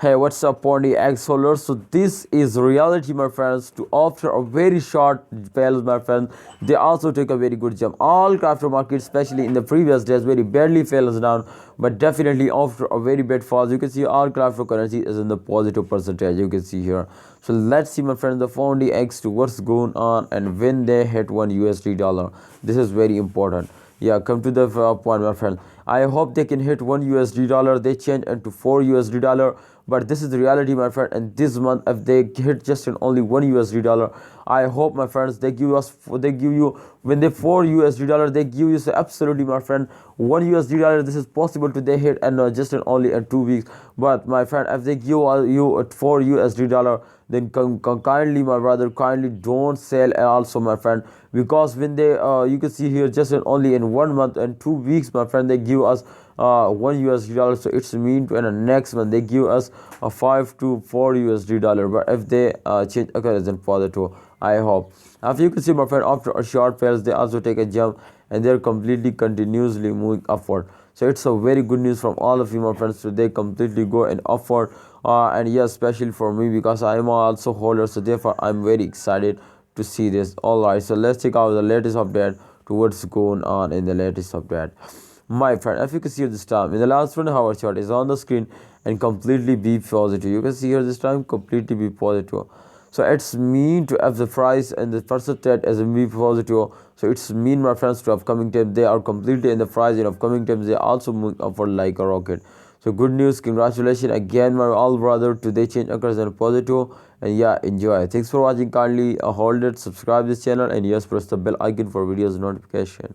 Hey, what's up, Pundi X holders? So this is reality, my friends. To after a very short spell, my friends, they also take a very good jump. All crypto markets, especially in the previous days, very barely falls down, but definitely after a very bad fall, you can see all cryptocurrency is in the positive percentage. You can see here. So let's see, my friends, the Pundi X to what's going on and when they hit $1 dollar. This is very important. Yeah, come to the point, my friend. I hope they can hit $1 dollar. They change into $4 dollar, but this is the reality, my friend. And this month, if they hit just in only $1 dollar, I hope, my friends, they give you when they $4 dollar, they give you, so absolutely, my friend, $1 dollar. This is possible to they hit and just in only in 2 weeks. But my friend, if they give you at $4 dollar, then kindly, my brother, kindly don't sell also, my friend, because when they you can see here just in only in 1 month and 2 weeks, my friend, they give us $1 dollar. So it's mean to in the next month they give us a $5 to $4 dollar. But if they change occurrence for the two, I hope. After you can see, my friend, after a short fails, they also take a jump and they're completely continuously moving upward. So it's a very good news from all of you, my friends. So they completely go and upward, and yes, especially for me because I am also holder. So therefore, I'm very excited to see this. All right, so let's check out the latest update to what's going on in the latest update. My friend, if you can see this time in the last 1 hour chart is on the screen and completely be positive. You can see here this time completely be positive. So it's mean to have the price and the percentage as a be positive. So it's mean, my friends, to upcoming time they are completely in the price in upcoming times they also move upward like a rocket. So good news, congratulations again, my all brother. Today change occurs in positive, and yeah, enjoy. Thanks for watching. Kindly hold it, subscribe this channel, and yes, press the bell icon for videos notification.